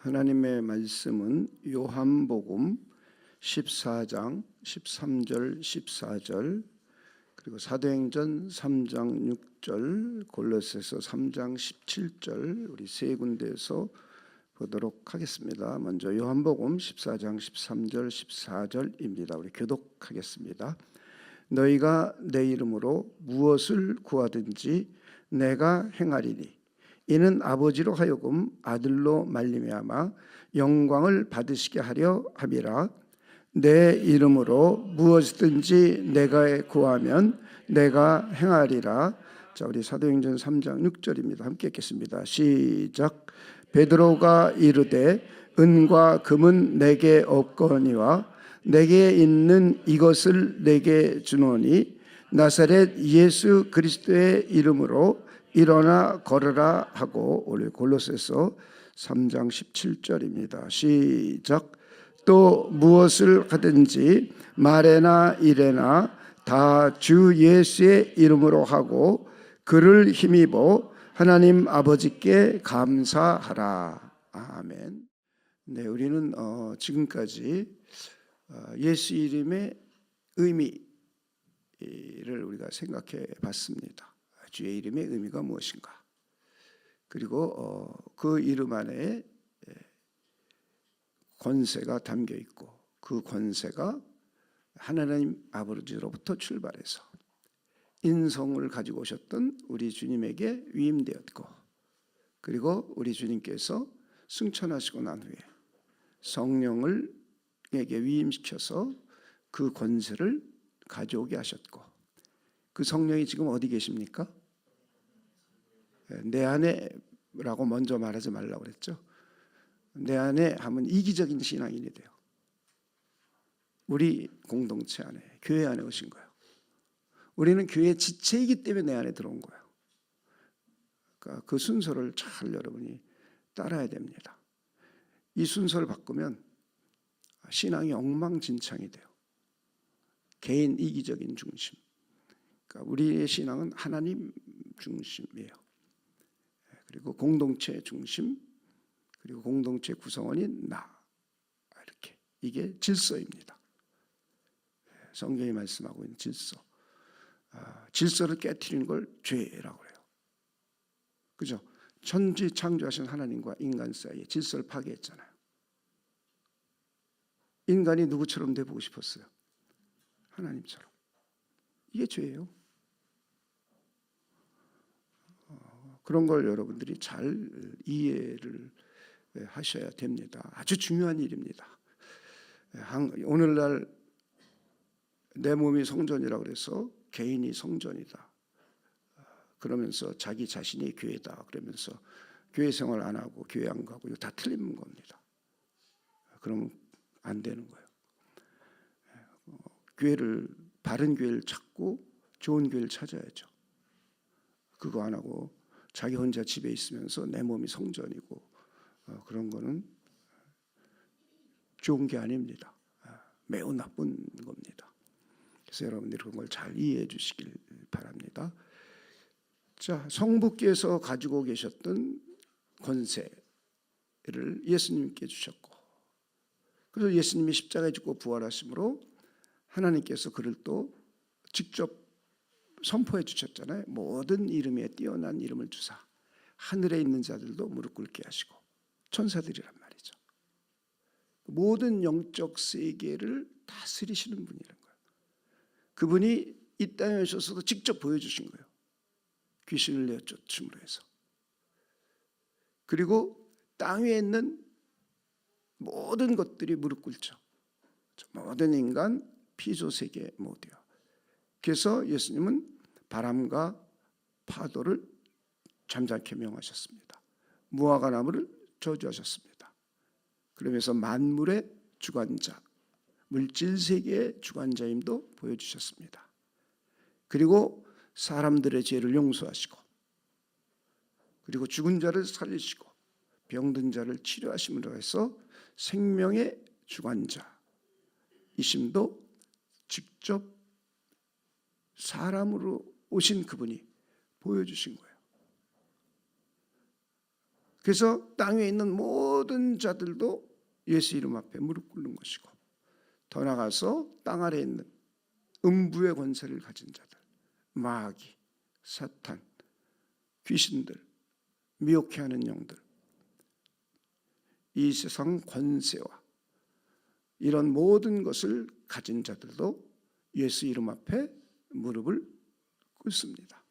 하나님의 말씀은 요한복음 14장 13절 14절 그리고 사도행전 3장 6절 골로새서 3장 17절 우리 세 군데에서 보도록 하겠습니다. 먼저 요한복음 14장 13절 14절입니다. 우리 교독하겠습니다. 너희가 내 이름으로 무엇을 구하든지 내가 행하리니 이는 아버지로 하여금 아들로 말미암아 영광을 받으시게 하려 함이라. 내 이름으로 무엇이든지 내가 구하면 내가 행하리라. 자, 우리 사도행전 3장 6절입니다. 함께 읽겠습니다. 시작. 베드로가 이르되 은과 금은 내게 없거니와 내게 있는 이것을 내게 주노니 나사렛 예수 그리스도의 이름으로 일어나 걸으라 하고, 오늘 골로새서 3장 17절입니다. 시작. 또 무엇을 하든지 말에나 일에나 다 주 예수의 이름으로 하고 그를 힘입어 하나님 아버지께 감사하라. 아멘. 네, 우리는 지금까지 예수 이름의 의미를 우리가 생각해 봤습니다. 주의 이름의 의미가 무엇인가? 그리고 그 이름 안에 권세가 담겨 있고 그 권세가 하나님 아버지로부터 출발해서 인성을 가지고 오셨던 우리 주님에게 위임되었고, 그리고 우리 주님께서 승천하시고 난 후에 성령을에게 위임시켜서 그 권세를 가져오게 하셨고, 그 성령이 지금 어디 계십니까? 내 안에라고 먼저 말하지 말라고 그랬죠. 내 안에 하면 이기적인 신앙인이 돼요. 우리 공동체 안에, 교회 안에 오신 거예요. 우리는 교회 지체이기 때문에 내 안에 들어온 거예요. 그러니까 그 순서를 잘 여러분이 따라야 됩니다. 이 순서를 바꾸면 신앙이 엉망진창이 돼요. 개인 이기적인 중심. 그러니까 우리의 신앙은 하나님 중심이에요. 그리고 공동체 중심, 그리고 공동체 구성원인 나, 이렇게 이게 질서입니다. 성경이 말씀하고 있는 질서. 질서를 깨트리는 걸 죄라고 해요. 그죠? 천지 창조하신 하나님과 인간 사이에 질서를 파괴했잖아요. 인간이 누구처럼 돼보고 싶었어요? 하나님처럼. 이게 죄예요. 그런 걸 여러분들이 잘 이해를 하셔야 됩니다. 아주 중요한 일입니다. 오늘날 내 몸이 성전이라고 그래서 개인이 성전이다 그러면서 자기 자신이 교회다 그러면서 교회 생활 안 하고 교회 안 가고 이거 다 틀린 겁니다. 그러면 안 되는 거예요. 교회를, 바른 교회를 찾고 좋은 교회를 찾아야죠. 그거 안 하고 자기 혼자 집에 있으면서 내 몸이 성전이고 그런 거는 좋은 게 아닙니다. 매우 나쁜 겁니다. 그래서 여러분들이 그런 걸 잘 이해해 주시길 바랍니다. 자, 성부께서 가지고 계셨던 권세를 예수님께 주셨고, 그래서 예수님이 십자가에 죽고 부활하심으로 하나님께서 그를 또 직접 선포해 주셨잖아요. 모든 이름에 뛰어난 이름을 주사 하늘에 있는 자들도 무릎 꿇게 하시고, 천사들이란 말이죠. 모든 영적 세계를 다스리시는 분이라는 거예요. 그분이 이 땅에 오셔서도 직접 보여주신 거예요. 귀신을 내어 쫓음으로 해서. 그리고 땅 위에 있는 모든 것들이 무릎 꿇죠. 모든 인간, 피조세계 모두요. 그래서 예수님은 바람과 파도를 잠잠케 명하셨습니다. 무화과 나무를 저주하셨습니다. 그러면서 만물의 주관자, 물질세계의 주관자임도 보여주셨습니다. 그리고 사람들의 죄를 용서하시고, 그리고 죽은 자를 살리시고 병든 자를 치료하심으로 해서 생명의 주관자이심도 직접 사람으로 오신 그분이 보여주신 거예요. 그래서 땅에 있는 모든 자들도 예수 이름 앞에 무릎 꿇는 것이고, 더 나아가서 땅 아래에 있는 음부의 권세를 가진 자들, 마귀, 사탄, 귀신들, 미혹해 하는 영들, 이 세상 권세와 이런 모든 것을 가진 자들도 예수 이름 앞에 무릎을 꿇습니다.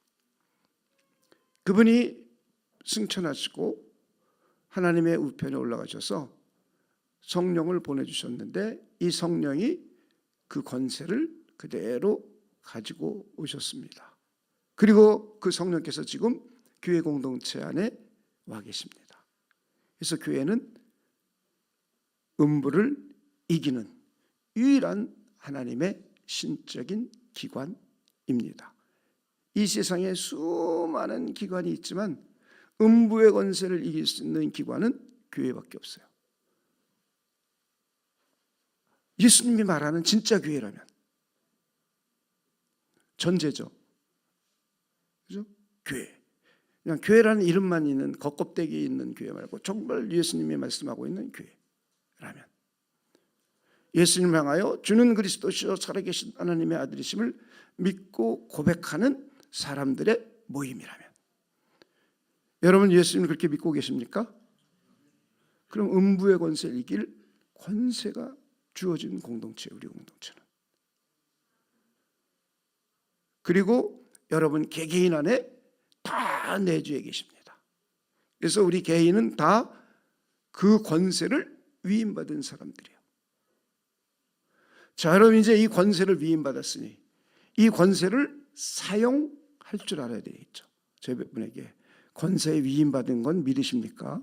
그분이 승천하시고 하나님의 우편에 올라가셔서 성령을 보내주셨는데, 이 성령이 그 권세를 그대로 가지고 오셨습니다. 그리고 그 성령께서 지금 교회 공동체 안에 와 계십니다. 그래서 교회는 음부를 이기는 유일한 하나님의 신적인 기관입니다. 이 세상에 수많은 기관이 있지만 음부의 권세를 이길 수 있는 기관은 교회밖에 없어요. 예수님이 말하는 진짜 교회라면 전제죠. 그죠? 교회. 그냥 교회라는 이름만 있는 겉껍데기에 있는 교회 말고 정말 예수님이 말씀하고 있는 교회라면, 예수님을 향하여 주는 그리스도시요 살아계신 하나님의 아들이심을 믿고 고백하는 사람들의 모임이라면, 여러분 예수님을 그렇게 믿고 계십니까? 그럼 음부의 권세를 이길 권세가 주어진 공동체예요, 우리 공동체는. 그리고 여러분 개개인 안에 다 내주에 계십니다. 그래서 우리 개인은 다 그 권세를 위임받은 사람들이에요. 자, 여러분 이제 이 권세를 위임받았으니 이 권세를 사용할 줄 알아야 되겠죠. 제 분에게 권세에 위임받은 건 믿으십니까?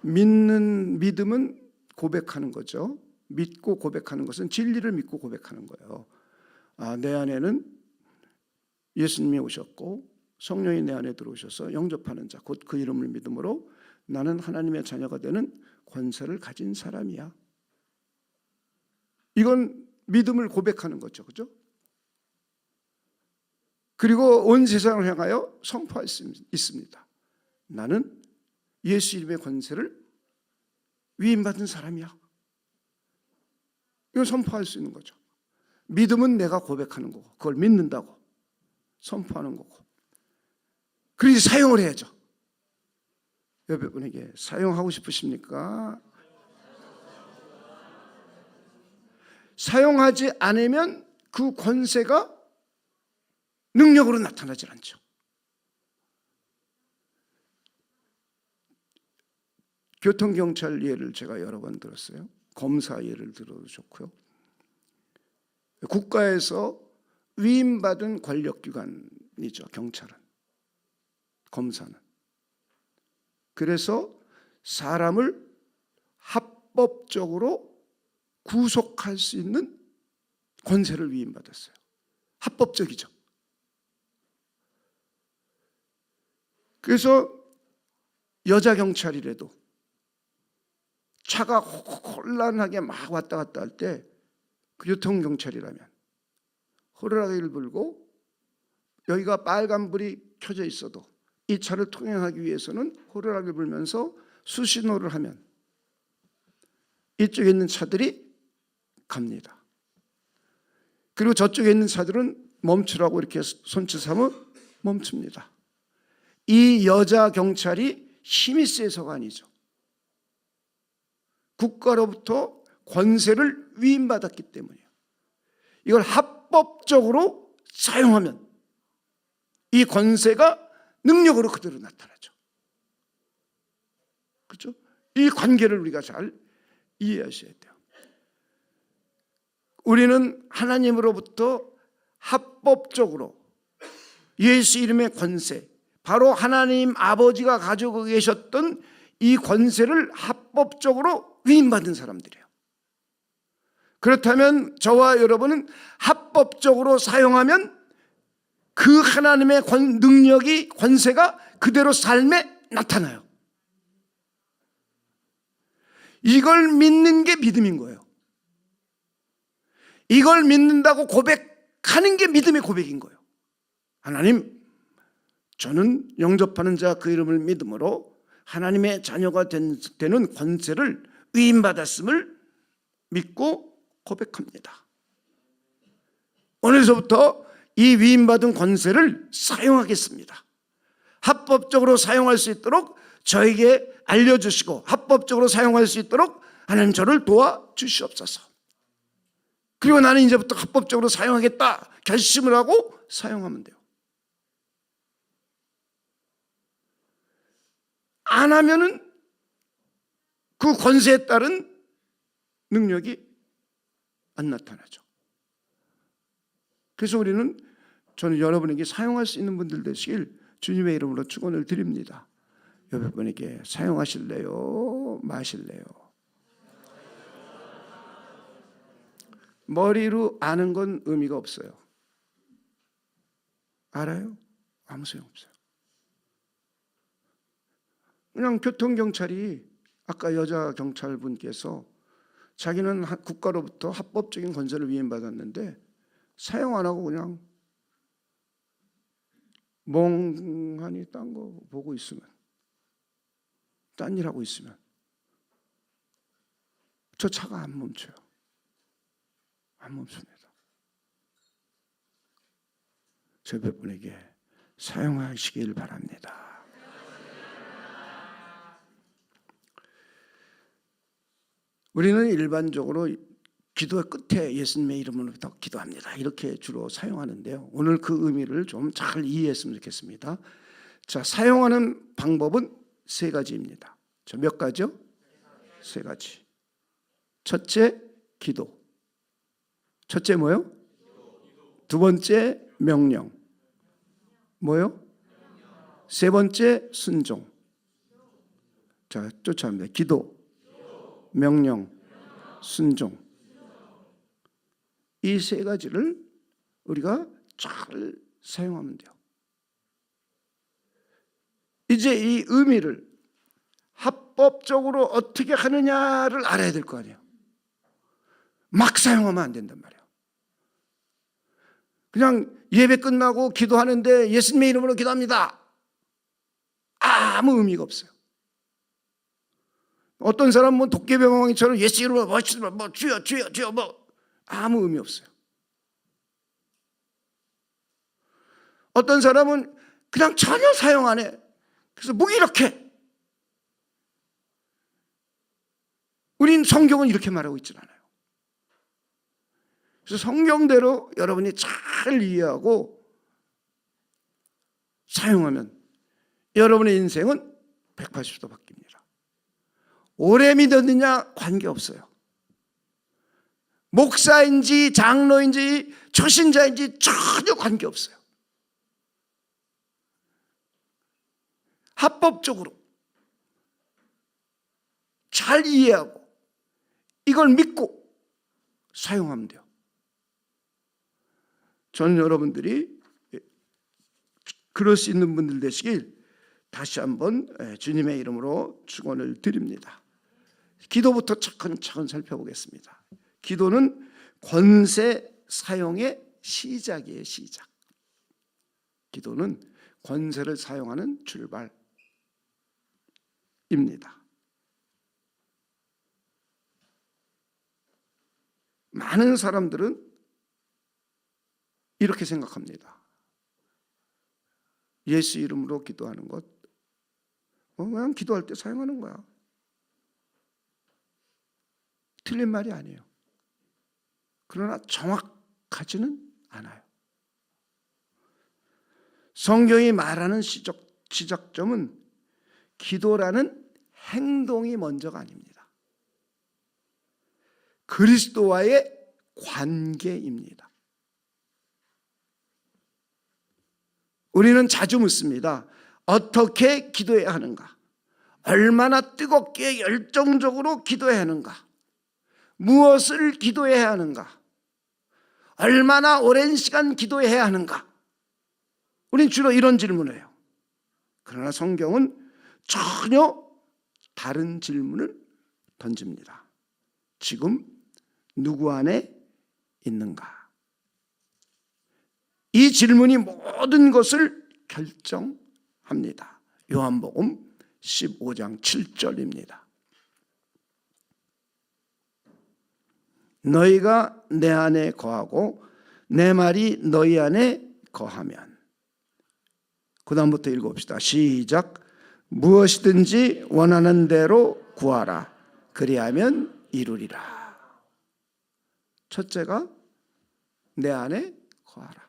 믿음은 고백하는 거죠. 믿고 고백하는 것은 진리를 믿고 고백하는 거예요. 내 안에는 예수님이 오셨고 성령이 내 안에 들어오셔서 영접하는 자, 곧 그 이름을 믿음으로 나는 하나님의 자녀가 되는 권세를 가진 사람이야. 이건 믿음을 고백하는 거죠. 그죠? 그리고 온 세상을 향하여 선포할 수 있습니다. 나는 예수 이름의 권세를 위임받은 사람이야. 이걸 선포할 수 있는 거죠. 믿음은 내가 고백하는 거고, 그걸 믿는다고 선포하는 거고, 그래서 사용을 해야죠. 옆에 분에게 사용하고 싶으십니까? 사용하지 않으면 그 권세가 능력으로 나타나질 않죠. 교통경찰 예를 제가 여러 번 들었어요. 검사 예를 들어도 좋고요. 국가에서 위임받은 권력기관이죠, 경찰은. 검사는. 그래서 사람을 합법적으로 구속할 수 있는 권세를 위임받았어요. 합법적이죠. 그래서 여자 경찰이라도 차가 혼란하게 막 왔다 갔다 할 때 교통경찰이라면 호루라기를 불고 여기가 빨간불이 켜져 있어도 이 차를 통행하기 위해서는 호루라기를 불면서 수신호를 하면 이쪽에 있는 차들이 갑니다. 그리고 저쪽에 있는 차들은 멈추라고 이렇게 손짓 삼으면 멈춥니다. 이 여자 경찰이 힘이 세서가 아니죠. 국가로부터 권세를 위임받았기 때문이에요. 이걸 합법적으로 사용하면 이 권세가 능력으로 그대로 나타나죠. 그렇죠? 이 관계를 우리가 잘 이해하셔야 돼요. 우리는 하나님으로부터 합법적으로 예수 이름의 권세, 바로 하나님 아버지가 가지고 계셨던 이 권세를 합법적으로 위임받은 사람들이에요. 그렇다면 저와 여러분은 합법적으로 사용하면 그 하나님의 능력이, 권세가 그대로 삶에 나타나요. 이걸 믿는 게 믿음인 거예요. 이걸 믿는다고 고백하는 게 믿음의 고백인 거예요. 하나님, 저는 영접하는 자 그 이름을 믿음으로 하나님의 자녀가 되는 권세를 위임받았음을 믿고 고백합니다. 오늘서부터 이 위임받은 권세를 사용하겠습니다. 합법적으로 사용할 수 있도록 저에게 알려주시고 합법적으로 사용할 수 있도록 하나님 저를 도와주시옵소서. 그리고 나는 이제부터 합법적으로 사용하겠다 결심을 하고 사용하면 돼요. 안 하면은 그 권세에 따른 능력이 안 나타나죠. 그래서 저는 여러분에게 사용할 수 있는 분들 되시길 주님의 이름으로 축원을 드립니다. 여러분에게 사용하실래요? 마실래요? 머리로 아는 건 의미가 없어요. 알아요? 아무 소용없어요. 그냥 교통경찰이 아까 여자 경찰분께서 자기는 국가로부터 합법적인 권세를 위임받았는데 사용 안 하고 그냥 멍하니 딴 거 보고 있으면, 딴 일 하고 있으면 저 차가 안 멈춰요. 안 멈춥니다. 저 몇 분에게 사용하시길 바랍니다. 우리는 일반적으로 기도의 끝에 예수님의 이름으로부터 기도합니다. 이렇게 주로 사용하는데요. 오늘 그 의미를 좀 잘 이해했으면 좋겠습니다. 자, 사용하는 방법은 세 가지입니다. 자, 몇 가지요? 세 가지. 첫째, 기도. 첫째 뭐요? 두 번째, 명령. 뭐요? 세 번째, 순종. 자, 쫓아갑니다. 기도, 명령, 순종. 이 세 가지를 우리가 잘 사용하면 돼요. 이제 이 의미를 합법적으로 어떻게 하느냐를 알아야 될 거 아니에요. 막 사용하면 안 된단 말이에요. 그냥 예배 끝나고 기도하는데 예수님의 이름으로 기도합니다. 아무 의미가 없어요. 어떤 사람은 도깨비방망이처럼 예수 이름으로 뭐 주여 주여 주여 뭐 아무 의미 없어요. 어떤 사람은 그냥 전혀 사용 안 해. 그래서 무기력해. 우린 성경은 이렇게 말하고 있질 않아요. 그래서 성경대로 여러분이 잘 이해하고 사용하면 여러분의 인생은 180도 바뀝니다. 오래 믿었느냐 관계없어요. 목사인지 장로인지 초신자인지 전혀 관계없어요. 합법적으로 잘 이해하고 이걸 믿고 사용하면 돼요. 저는 여러분들이 그럴 수 있는 분들 되시길 다시 한번 주님의 이름으로 축원을 드립니다. 기도부터 차근차근 살펴보겠습니다. 기도는 권세 사용의 시작이에요. 시작. 기도는 권세를 사용하는 출발입니다. 많은 사람들은 이렇게 생각합니다. 예수 이름으로 기도하는 것 그냥 기도할 때 사용하는 거야. 틀린 말이 아니에요. 그러나 정확하지는 않아요. 성경이 말하는 시작점은 기도라는 행동이 먼저가 아닙니다. 그리스도와의 관계입니다. 우리는 자주 묻습니다. 어떻게 기도해야 하는가? 얼마나 뜨겁게 열정적으로 기도해야 하는가? 무엇을 기도해야 하는가? 얼마나 오랜 시간 기도해야 하는가? 우리는 주로 이런 질문을 해요. 그러나 성경은 전혀 다른 질문을 던집니다. 지금 누구 안에 있는가? 이 질문이 모든 것을 결정합니다. 합니다. 요한복음 15장 7절입니다. 너희가 내 안에 거하고 내 말이 너희 안에 거하면. 그 다음부터 읽어봅시다. 시작. 무엇이든지 원하는 대로 구하라. 그리하면 이루리라. 첫째가 내 안에 거하라.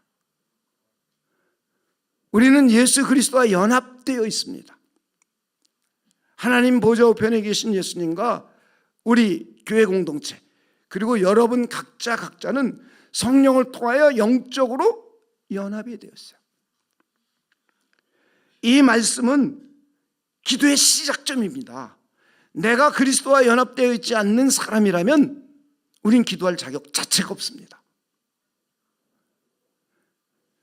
우리는 예수 그리스도와 연합되어 있습니다. 하나님 보좌 우편에 계신 예수님과 우리 교회 공동체, 그리고 여러분 각자는 성령을 통하여 영적으로 연합이 되었어요. 이 말씀은 기도의 시작점입니다. 내가 그리스도와 연합되어 있지 않는 사람이라면 우린 기도할 자격 자체가 없습니다.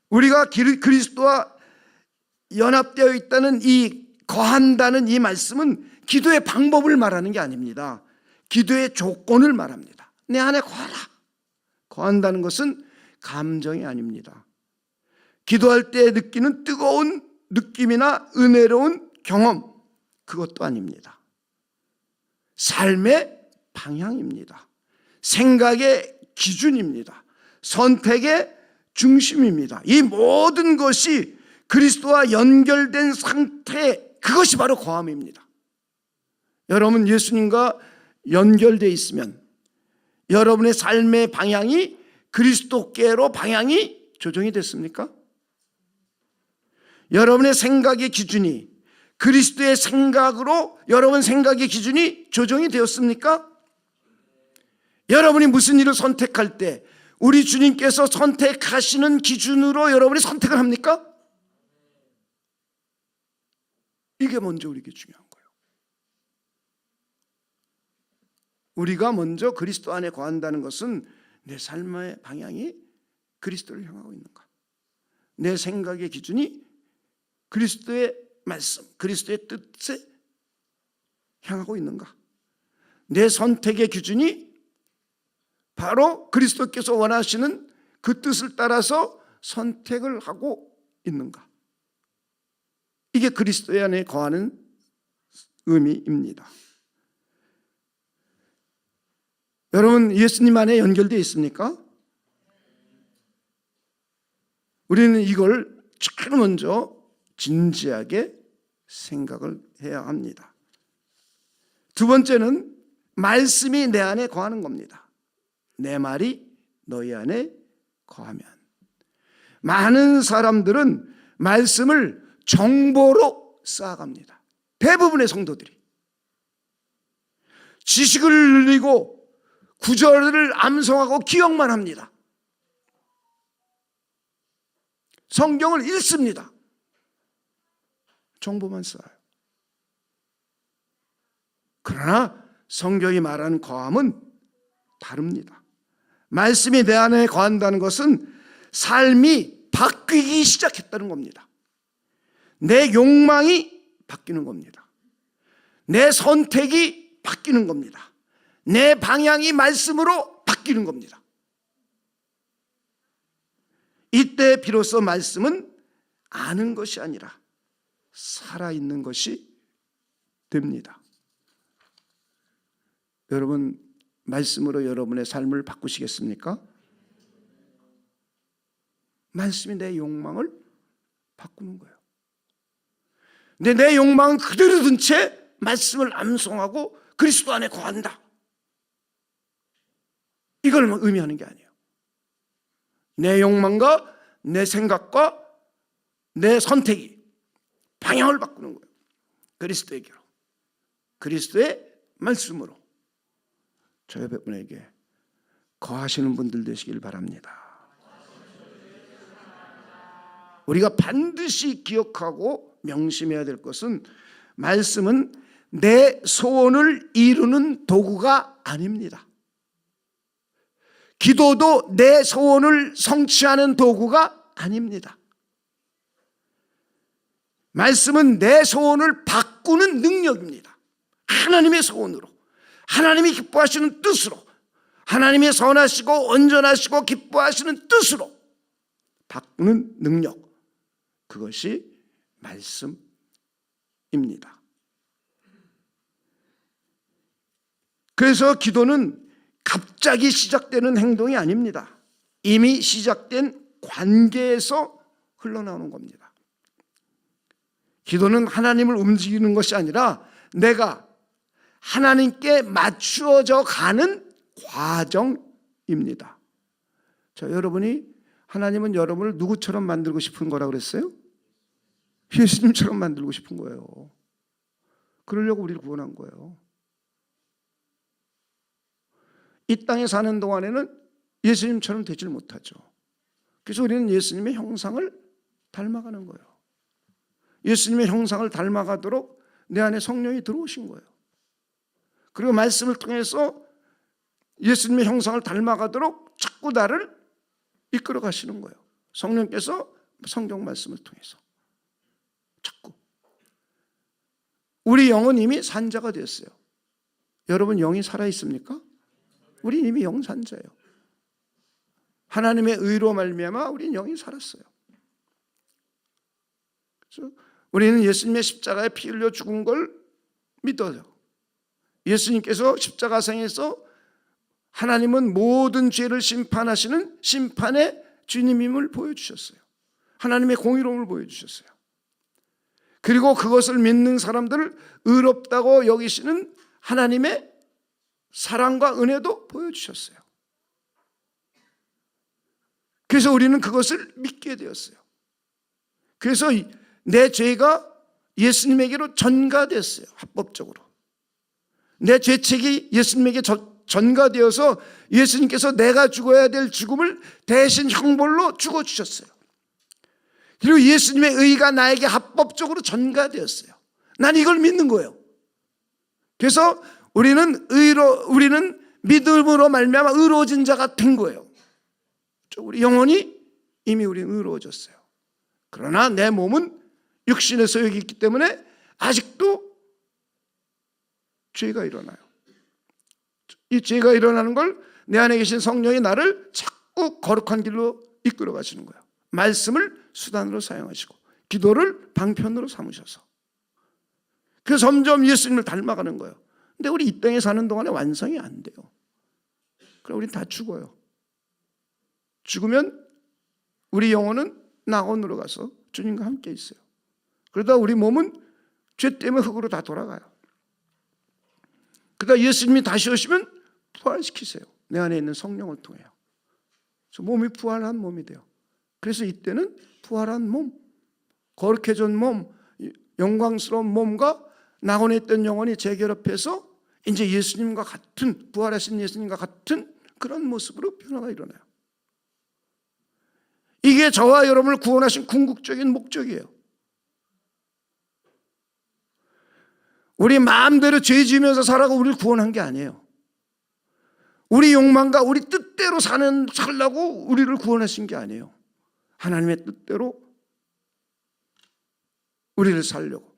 우리가 그리스도와 연합되어 있다는 거한다는 이 말씀은 기도의 방법을 말하는 게 아닙니다. 기도의 조건을 말합니다. 내 안에 거하라. 거한다는 것은 감정이 아닙니다. 기도할 때 느끼는 뜨거운 느낌이나 은혜로운 경험, 그것도 아닙니다. 삶의 방향입니다. 생각의 기준입니다. 선택의 중심입니다. 이 모든 것이 그리스도와 연결된 상태, 그것이 바로 거함입니다. 여러분 예수님과 연결되어 있으면 여러분의 삶의 방향이 그리스도께로 방향이 조정이 됐습니까? 여러분의 생각의 기준이 그리스도의 생각으로 여러분 생각의 기준이 조정이 되었습니까? 여러분이 무슨 일을 선택할 때 우리 주님께서 선택하시는 기준으로 여러분이 선택을 합니까? 이게 먼저 우리에게 중요한 거예요. 우리가 먼저 그리스도 안에 거한다는 것은 내 삶의 방향이 그리스도를 향하고 있는가? 내 생각의 기준이 그리스도의 말씀, 그리스도의 뜻에 향하고 있는가? 내 선택의 기준이 바로 그리스도께서 원하시는 그 뜻을 따라서 선택을 하고 있는가? 이게 그리스도 안에 거하는 의미입니다. 여러분 예수님 안에 연결되어 있습니까? 우리는 이걸 제일 먼저 진지하게 생각을 해야 합니다. 두 번째는 말씀이 내 안에 거하는 겁니다. 내 말이 너희 안에 거하면. 많은 사람들은 말씀을 정보로 쌓아갑니다. 대부분의 성도들이 지식을 늘리고 구절을 암송하고 기억만 합니다. 성경을 읽습니다. 정보만 쌓아요. 그러나 성경이 말하는 거함은 다릅니다. 말씀이 내 안에 거한다는 것은 삶이 바뀌기 시작했다는 겁니다. 내 욕망이 바뀌는 겁니다. 내 선택이 바뀌는 겁니다. 내 방향이 말씀으로 바뀌는 겁니다. 이때 비로소 말씀은 아는 것이 아니라 살아있는 것이 됩니다. 여러분 말씀으로 여러분의 삶을 바꾸시겠습니까? 말씀이 내 욕망을 바꾸는 거예요. 근데 내 욕망은 그대로 둔 채 말씀을 암송하고 그리스도 안에 거한다. 이걸 의미하는 게 아니에요. 내 욕망과 내 생각과 내 선택이 방향을 바꾸는 거예요. 그리스도에게로, 그리스도의 말씀으로 저 옆에 분에게 거하시는 분들 되시길 바랍니다. 우리가 반드시 기억하고 명심해야 될 것은 말씀은 내 소원을 이루는 도구가 아닙니다. 기도도 내 소원을 성취하는 도구가 아닙니다. 말씀은 내 소원을 바꾸는 능력입니다. 하나님의 소원으로, 하나님이 기뻐하시는 뜻으로, 하나님의 선하시고 온전하시고 기뻐하시는 뜻으로 바꾸는 능력, 그것이 말씀입니다. 뜻입니다. 그래서 기도는 갑자기 시작되는 행동이 아닙니다. 이미 시작된 관계에서 흘러나오는 겁니다. 기도는 하나님을 움직이는 것이 아니라 내가 하나님께 맞추어져 가는 과정입니다. 자, 여러분이 하나님은 여러분을 누구처럼 만들고 싶은 거라고 그랬어요? 예수님처럼 만들고 싶은 거예요. 그러려고 우리를 구원한 거예요. 이 땅에 사는 동안에는 예수님처럼 되질 못하죠. 그래서 우리는 예수님의 형상을 닮아가는 거예요. 예수님의 형상을 닮아가도록 내 안에 성령이 들어오신 거예요. 그리고 말씀을 통해서 예수님의 형상을 닮아가도록 자꾸 나를 이끌어 가시는 거예요. 성령께서 성경 말씀을 통해서 자꾸. 우리 영은 이미 산자가 됐어요. 여러분 영이 살아있습니까? 우리 이미 영산자예요. 하나님의 의로 말미암아 우리는 영이 살았어요. 그래서 우리는 예수님의 십자가에 피 흘려 죽은 걸 믿어요. 예수님께서 십자가상에서 하나님은 모든 죄를 심판하시는 심판의 주님임을 보여주셨어요. 하나님의 공의로움을 보여주셨어요. 그리고 그것을 믿는 사람들을 의롭다고 여기시는 하나님의 사랑과 은혜도 보여주셨어요. 그래서 우리는 그것을 믿게 되었어요. 그래서 내 죄가 예수님에게로 전가됐어요. 합법적으로. 내 죄책이 예수님에게 전가되어서 예수님께서 내가 죽어야 될 죽음을 대신 형벌로 죽어주셨어요. 그리고 예수님의 의가 나에게 합법적으로 전가되었어요. 난 이걸 믿는 거예요. 그래서 우리는 믿음으로 말미암아 의로워진 자가 된 거예요. 우리 영혼이 이미 우리는 의로워졌어요. 그러나 내 몸은 육신에서 여기 있기 때문에 아직도 죄가 일어나요. 이 죄가 일어나는 걸 내 안에 계신 성령이 나를 자꾸 거룩한 길로 이끌어 가시는 거예요. 말씀을 수단으로 사용하시고 기도를 방편으로 삼으셔서 그래서 점점 예수님을 닮아가는 거예요. 근데 우리 이 땅에 사는 동안에 완성이 안 돼요. 그럼 우린 다 죽어요. 죽으면 우리 영혼은 낙원으로 가서 주님과 함께 있어요. 그러다 우리 몸은 죄 때문에 흙으로 다 돌아가요. 그러다 예수님이 다시 오시면 부활시키세요. 내 안에 있는 성령을 통해요. 그래서 몸이 부활한 몸이 돼요. 그래서 이때는 부활한 몸, 거룩해진 몸, 영광스러운 몸과 낙원에 있던 영혼이 재결합해서 이제 예수님과 같은, 부활하신 예수님과 같은 그런 모습으로 변화가 일어나요. 이게 저와 여러분을 구원하신 궁극적인 목적이에요. 우리 마음대로 죄 지으면서 살아가 우리를 구원한 게 아니에요. 우리 욕망과 우리 뜻대로 살라고 우리를 구원하신 게 아니에요. 하나님의 뜻대로 우리를 살려고.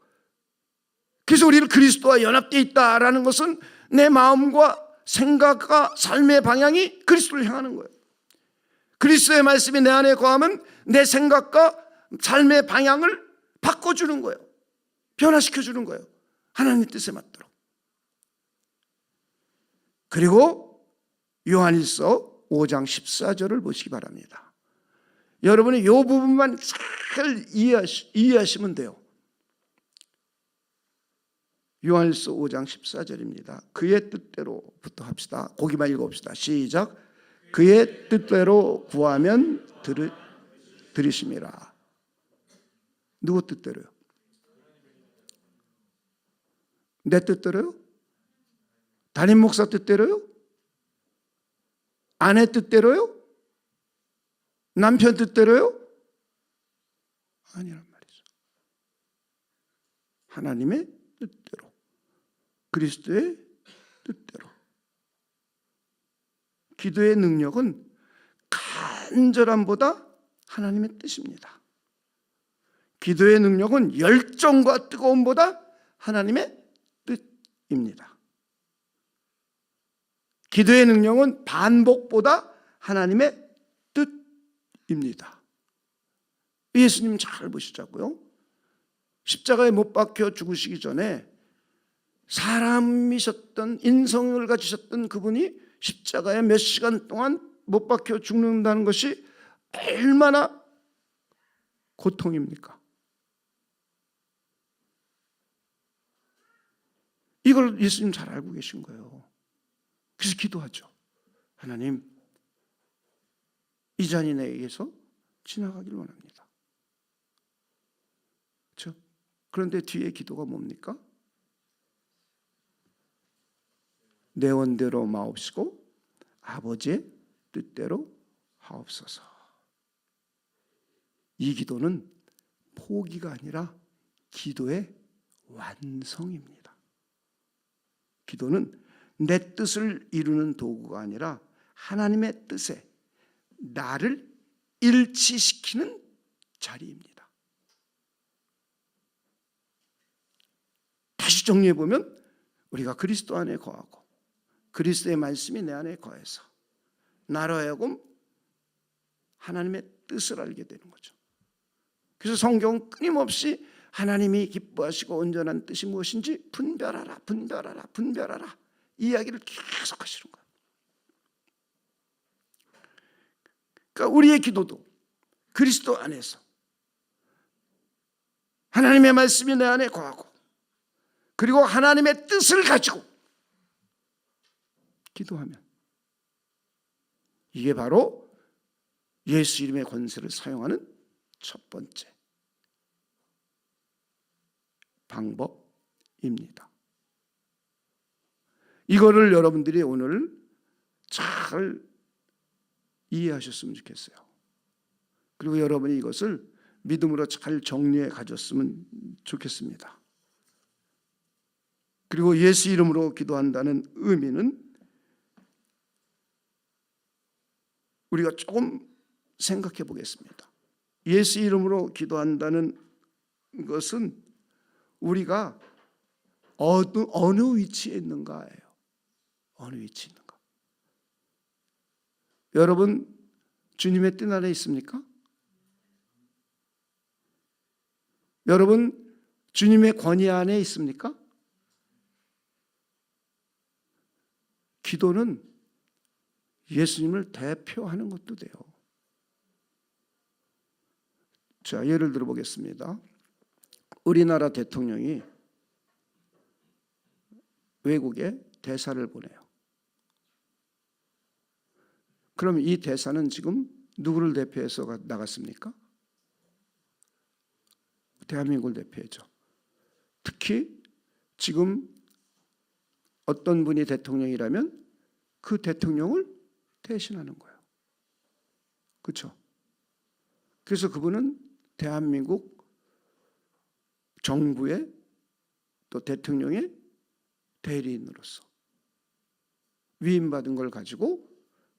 그래서 우리를 그리스도와 연합되어 있다라는 것은 내 마음과 생각과 삶의 방향이 그리스도를 향하는 거예요. 그리스도의 말씀이 내 안에 거하면 내 생각과 삶의 방향을 바꿔주는 거예요. 변화시켜주는 거예요. 하나님 뜻에 맞도록. 그리고 요한일서 5장 14절을 보시기 바랍니다. 여러분이 이 부분만 잘 이해하시면 돼요. 요한일서 5장 14절입니다. 그의 뜻대로부터 합시다. 거기만 읽어봅시다. 시작. 그의 뜻대로 구하면 들으심이라. 누구 뜻대로요? 내 뜻대로요? 담임 목사 뜻대로요? 아내 뜻대로요? 남편 뜻대로요? 아니란 말이죠. 하나님의 뜻대로, 그리스도의 뜻대로. 기도의 능력은 간절함보다 하나님의 뜻입니다. 기도의 능력은 열정과 뜨거움보다 하나님의 뜻입니다. 기도의 능력은 반복보다 하나님의 뜻입니다. 예수님 잘 보시자고요. 십자가에 못 박혀 죽으시기 전에 사람이셨던, 인성을 가지셨던 그분이 십자가에 몇 시간 동안 못 박혀 죽는다는 것이 얼마나 고통입니까? 이걸 예수님 잘 알고 계신 거예요. 그래서 기도하죠. 하나님, 이 잔이 내게서 지나가길 원합니다. 그렇죠? 그런데 뒤에 기도가 뭡니까? 내 원대로 마옵시고 아버지의 뜻대로 하옵소서. 이 기도는 포기가 아니라 기도의 완성입니다. 기도는 내 뜻을 이루는 도구가 아니라 하나님의 뜻에 나를 일치시키는 자리입니다. 다시 정리해 보면 우리가 그리스도 안에 거하고 그리스도의 말씀이 내 안에 거해서 나로 하여금 하나님의 뜻을 알게 되는 거죠. 그래서 성경은 끊임없이 하나님이 기뻐하시고 온전한 뜻이 무엇인지 분별하라, 분별하라, 분별하라, 이 이야기를 계속 하시는 거예요. 그러니까 우리의 기도도 그리스도 안에서 하나님의 말씀이 내 안에 거하고 그리고 하나님의 뜻을 가지고 기도하면 이게 바로 예수 이름의 권세를 사용하는 첫 번째 방법입니다. 이거를 여러분들이 오늘 잘 이해하셨으면 좋겠어요. 그리고 여러분이 이것을 믿음으로 잘 정리해 가졌으면 좋겠습니다. 그리고 예수 이름으로 기도한다는 의미는 우리가 조금 생각해 보겠습니다. 예수 이름으로 기도한다는 것은 우리가 어느 위치에 있는가예요. 어느 위치에 있는가. 여러분 주님의 뜻 안에 있습니까? 여러분 주님의 권위 안에 있습니까? 기도는 예수님을 대표하는 것도 돼요. 자, 예를 들어 보겠습니다. 우리나라 대통령이 외국에 대사를 보내요. 그럼 이 대사는 지금 누구를 대표해서 나갔습니까? 대한민국을 대표해죠. 특히 지금 어떤 분이 대통령이라면 그 대통령을 대신하는 거예요. 그렇죠? 그래서 그분은 대한민국 정부의 또 대통령의 대리인으로서 위임받은 걸 가지고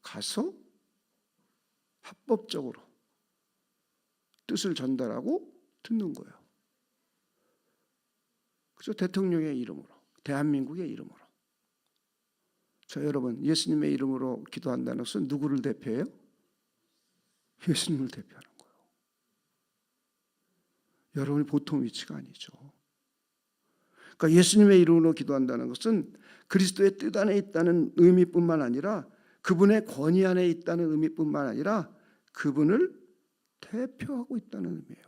가서 합법적으로 뜻을 전달하고 듣는 거예요. 그래서 대통령의 이름으로, 대한민국의 이름으로. 자, 여러분, 예수님의 이름으로 기도한다는 것은 누구를 대표해요? 예수님을 대표하는 거예요. 여러분이 보통 위치가 아니죠. 그러니까 예수님의 이름으로 기도한다는 것은 그리스도의 뜻 안에 있다는 의미뿐만 아니라 그분의 권위 안에 있다는 의미뿐만 아니라 그분을 대표하고 있다는 의미예요.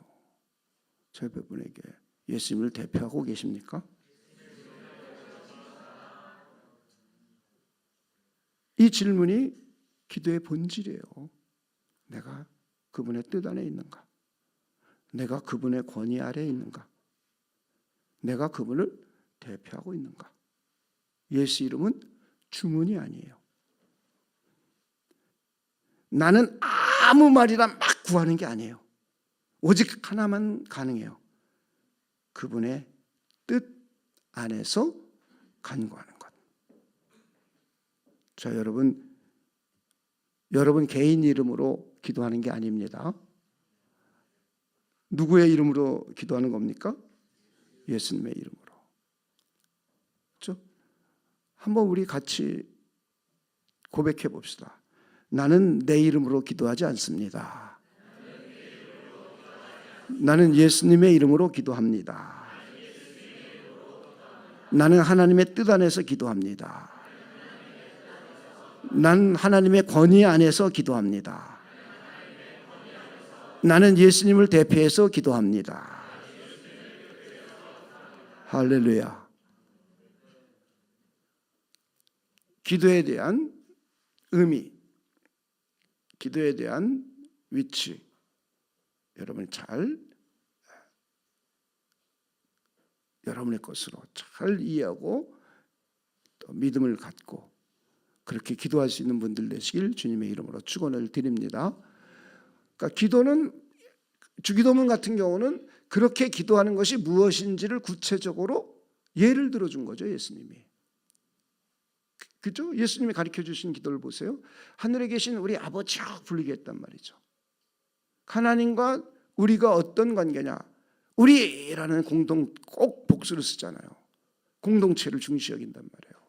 저 여러분에게 예수님을 대표하고 계십니까? 이 질문이 기도의 본질이에요. 내가 그분의 뜻 안에 있는가? 내가 그분의 권위 아래에 있는가? 내가 그분을 대표하고 있는가? 예수 이름은 주문이 아니에요. 나는 아무 말이나 막 구하는 게 아니에요. 오직 하나만 가능해요. 그분의 뜻 안에서 간구하는 것. 자, 여러분 개인 이름으로 기도하는 게 아닙니다. 누구의 이름으로 기도하는 겁니까? 예수님의 이름으로. 그렇죠? 한번 우리 같이 고백해 봅시다. 나는 내 이름으로 기도하지 않습니다. 나는 예수님의 이름으로 기도합니다. 나는 하나님의 뜻 안에서 기도합니다. 나는 하나님의 권위 안에서 기도합니다. 나는 예수님을 대표해서 기도합니다. 할렐루야. 기도에 대한 의미, 기도에 대한 위치, 여러분이 잘 여러분의 것으로 잘 이해하고 또 믿음을 갖고 그렇게 기도할 수 있는 분들 되시길 주님의 이름으로 축원을 드립니다. 그러니까 기도는, 주기도문 같은 경우는 그렇게 기도하는 것이 무엇인지를 구체적으로 예를 들어준 거죠, 예수님이. 그죠? 예수님이 가르쳐 주신 기도를 보세요. 하늘에 계신 우리 아버지여 부르게 했단 말이죠. 하나님과 우리가 어떤 관계냐? 우리라는 꼭 복수를 쓰잖아요. 공동체를 중시 여긴단 말이에요.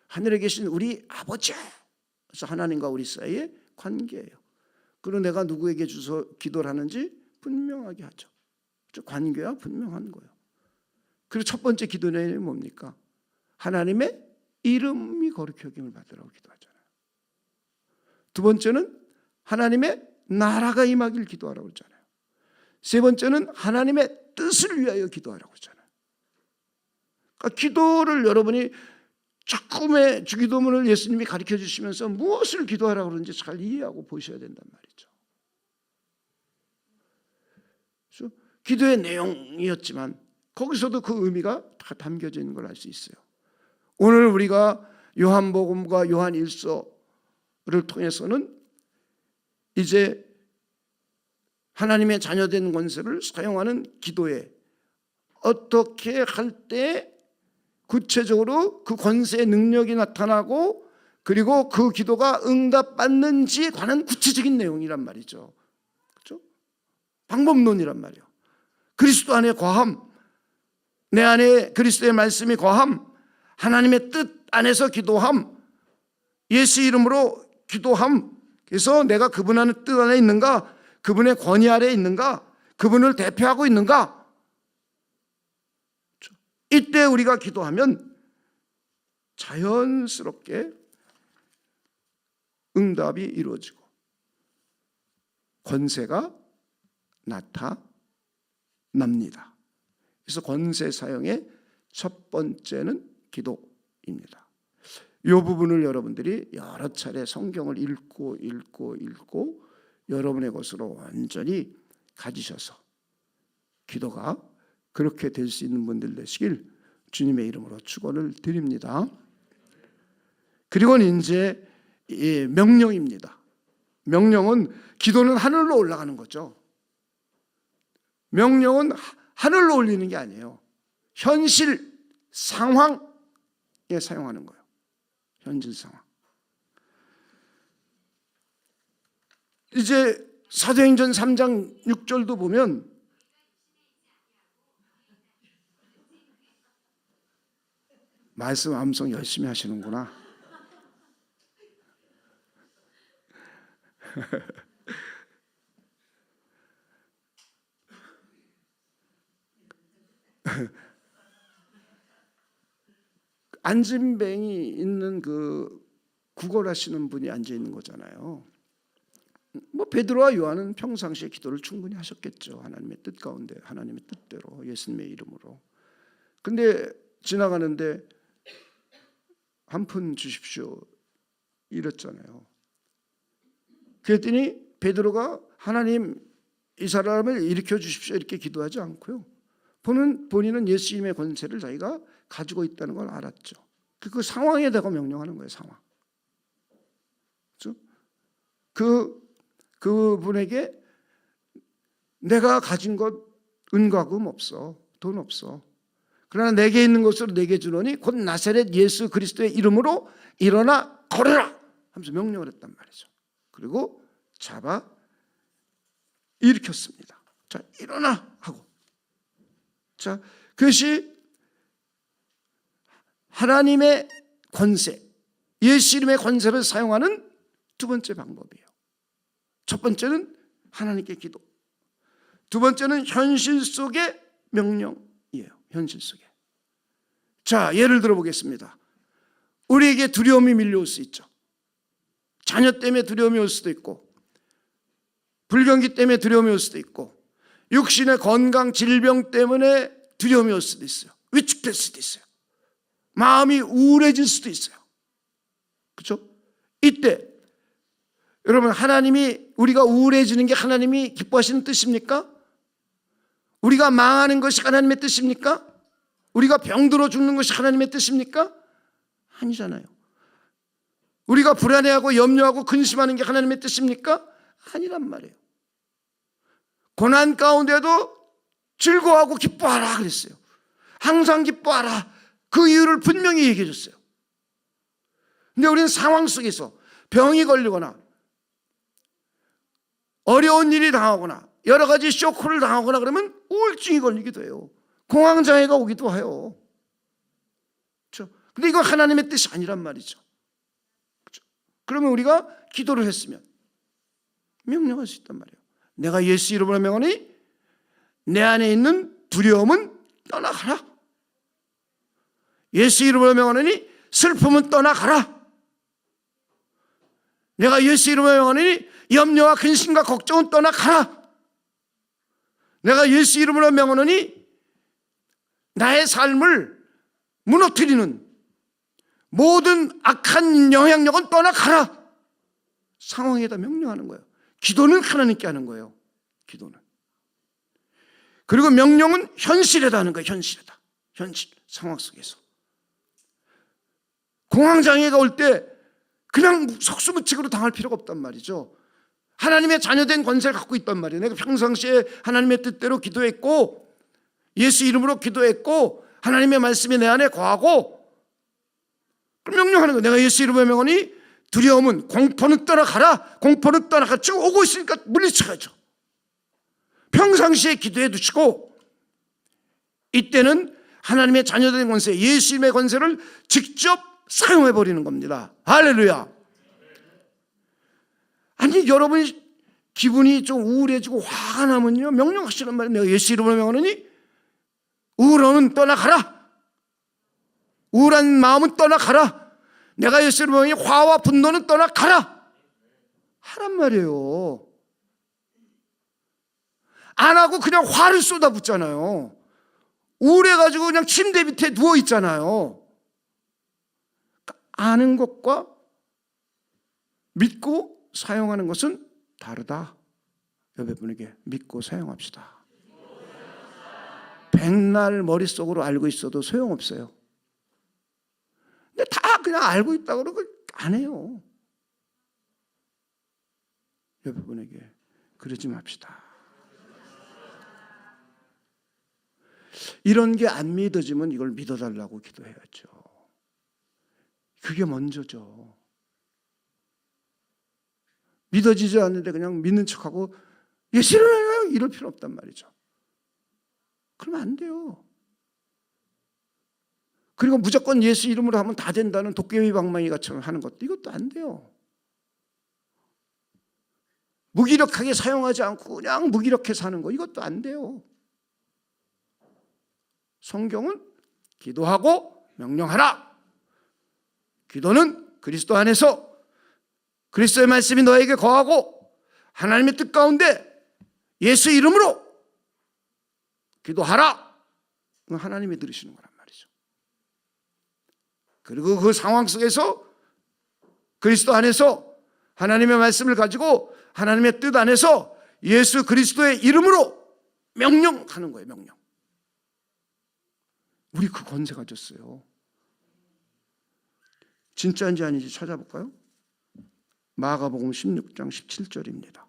하늘에 계신 우리 아버지, 그래서 하나님과 우리 사이의 관계예요. 그리고 내가 누구에게 주서 기도를 하는지 분명하게 하죠. 관계가 분명한 거예요. 그리고 첫 번째 기도 내용이 뭡니까? 하나님의 이름이 거룩히 여김을 받으라고 기도하잖아요. 두 번째는 하나님의 나라가 임하길 기도하라고 했잖아요. 세 번째는 하나님의 뜻을 위하여 기도하라고 했잖아요. 그러니까 기도를 여러분이 조금의 주기도문을 예수님이 가르쳐 주시면서 무엇을 기도하라고 그러는지 잘 이해하고 보셔야 된단 말이죠. 그래서 기도의 내용이었지만 거기서도 그 의미가 다 담겨져 있는 걸 알 수 있어요. 오늘 우리가 요한복음과 요한일서를 통해서는 이제 하나님의 자녀된 권세를 사용하는 기도에 어떻게 할 때 구체적으로 그 권세의 능력이 나타나고 그리고 그 기도가 응답받는지에 관한 구체적인 내용이란 말이죠. 그렇죠? 방법론이란 말이에요. 그리스도 안에 거함, 내 안에 그리스도의 말씀이 거함, 하나님의 뜻 안에서 기도함, 예수 이름으로 기도함. 그래서 내가 그분 안의 뜻 안에 있는가, 그분의 권위 아래에 있는가, 그분을 대표하고 있는가. 이때 우리가 기도하면 자연스럽게 응답이 이루어지고 권세가 나타납니다. 그래서 권세 사용의 첫 번째는 기도입니다. 이 부분을 여러분들이 여러 차례 성경을 읽고 여러분의 것으로 완전히 가지셔서 기도가 그렇게 될 수 있는 분들 되시길 주님의 이름으로 축원을 드립니다. 그리고는 이제 명령입니다. 명령은 기도는 하늘로 올라가는 거죠. 명령은 하늘로 올리는 게 아니에요. 현실 상황에 사용하는 거예요. 현실 상황. 이제 사도행전 3장 6절도 보면 말씀 암송 열심히 하시는구나. 안진뱅이 있는 그 구걸하시는 분이 앉아 있는 거잖아요. 뭐 베드로와 요한은 평상시에 기도를 충분히 하셨겠죠. 하나님의 뜻 가운데, 하나님의 뜻대로, 예수님의 이름으로. 근데 지나가는데 한 푼 주십시오 이랬잖아요. 그랬더니 베드로가 하나님 이 사람을 일으켜 주십시오 이렇게 기도하지 않고요. 본인은 예수님의 권세를 자기가 가지고 있다는 걸 알았죠. 그 상황에 대고 명령하는 거예요. 상황. 그렇죠? 그분에게 내가 가진 것 은과 금 없어. 돈 없어. 그러나 내게 있는 것으로 내게 주노니 곧 나사렛 예수 그리스도의 이름으로 일어나 걸으라 하면서 명령을 했단 말이죠. 그리고 잡아 일으켰습니다. 자, 일어나 하고. 자, 그것이 하나님의 권세, 예수 이름의 권세를 사용하는 두 번째 방법이에요. 첫 번째는 하나님께 기도. 두 번째는 현실 속의 명령이에요. 현실 속에. 자, 예를 들어 보겠습니다. 우리에게 두려움이 밀려올 수 있죠. 자녀 때문에 두려움이 올 수도 있고, 불경기 때문에 두려움이 올 수도 있고, 육신의 건강, 질병 때문에 두려움이 올 수도 있어요. 위축될 수도 있어요. 마음이 우울해질 수도 있어요. 그렇죠? 이때 여러분, 하나님이, 우리가 우울해지는 게 하나님이 기뻐하시는 뜻입니까? 우리가 망하는 것이 하나님의 뜻입니까? 우리가 병들어 죽는 것이 하나님의 뜻입니까? 아니잖아요. 우리가 불안해하고 염려하고 근심하는 게 하나님의 뜻입니까? 아니란 말이에요. 고난 가운데도 즐거워하고 기뻐하라 그랬어요. 항상 기뻐하라. 그 이유를 분명히 얘기해 줬어요. 근데 우리는 상황 속에서 병이 걸리거나 어려운 일이 당하거나 여러 가지 쇼크를 당하거나 그러면 우울증이 걸리기도 해요. 공황장애가 오기도 해요. 그렇죠? 근데 이건 하나님의 뜻이 아니란 말이죠. 그렇죠? 그러면 우리가 기도를 했으면 명령할 수 있단 말이에요. 내가 예수 이름으로 명하니 내 안에 있는 두려움은 떠나가라. 예수 이름으로 명하니 슬픔은 떠나가라. 내가 예수 이름으로 명하니 염려와 근심과 걱정은 떠나가라. 내가 예수 이름으로 명하니 나의 삶을 무너뜨리는 모든 악한 영향력은 떠나가라. 상황에다 명령하는 거예요. 기도는 하나님께 하는 거예요. 기도는. 그리고 명령은 현실에다 하는 거예요. 현실에다. 현실 상황 속에서. 공황장애가 올 때 그냥 속수무책으로 당할 필요가 없단 말이죠. 하나님의 자녀된 권세를 갖고 있단 말이에요. 내가 평상시에 하나님의 뜻대로 기도했고 예수 이름으로 기도했고 하나님의 말씀이 내 안에 거하고, 그럼 명령하는 거예요. 내가 예수 이름으로 명하니 두려움은, 공포는 떠나가라. 공포는 떠나가. 쭉 오고 있으니까 물리쳐야죠. 평상시에 기도해 두시고 이때는 하나님의 자녀된 권세, 예수님의 권세를 직접 사용해 버리는 겁니다. 할렐루야. 아니, 여러분이 기분이 좀 우울해지고 화가 나면요, 명령하시란 말이에요. 내가 예수 이름으로 명하노니 우울함은 떠나가라. 우울한 마음은 떠나가라. 내가 예수 이름으로 명하니 화와 분노는 떠나가라. 하란 말이에요. 안 하고 그냥 화를 쏟아붓잖아요. 우울해가지고 그냥 침대 밑에 누워있잖아요. 아는 것과 믿고 사용하는 것은 다르다. 여러분에게 믿고 사용합시다. 백날 머릿속으로 알고 있어도 소용없어요. 근데 다 그냥 알고 있다고 그러고 안 해요. 여러분에게 그러지 맙시다. 이런 게 안 믿어지면 이걸 믿어달라고 기도해야죠. 그게 먼저죠. 믿어지지 않는데 그냥 믿는 척하고 예수를 이럴 필요 없단 말이죠. 그러면 안 돼요. 그리고 무조건 예수 이름으로 하면 다 된다는 도깨비 방망이가처럼 하는 것도, 이것도 안 돼요. 무기력하게 사용하지 않고 그냥 무기력해 사는 거, 이것도 안 돼요. 성경은 기도하고 명령하라. 기도는 그리스도 안에서 그리스도의 말씀이 너에게 거하고 하나님의 뜻 가운데 예수 이름으로 기도하라. 하나님이 들으시는 거란 말이죠. 그리고 그 상황 속에서 그리스도 안에서 하나님의 말씀을 가지고 하나님의 뜻 안에서 예수 그리스도의 이름으로 명령하는 거예요. 명령. 우리 그 권세 가졌어요. 진짜인지 아닌지 찾아볼까요? 마가복음 16장 17절입니다.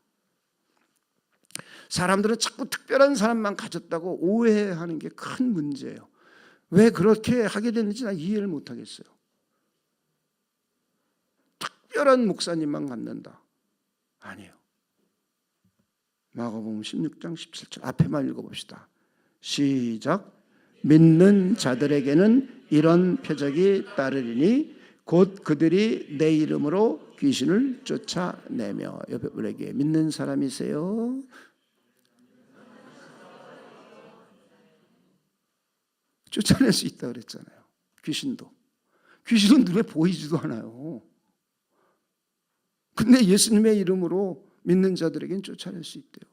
사람들은 자꾸 특별한 사람만 가졌다고 오해하는 게 큰 문제예요. 왜 그렇게 하게 됐는지 난 이해를 못하겠어요. 특별한 목사님만 갖는다. 아니에요. 마가복음 16장 17절 앞에만 읽어봅시다. 시작. 믿는 자들에게는 이런 표적이 따르리니 곧 그들이 내 이름으로 귀신을 쫓아내며. 여러분에게 믿는 사람이세요? 쫓아낼 수 있다 그랬잖아요. 귀신은 눈에 보이지도 않아요. 근데 예수님의 이름으로 믿는 자들에겐 쫓아낼 수 있대요.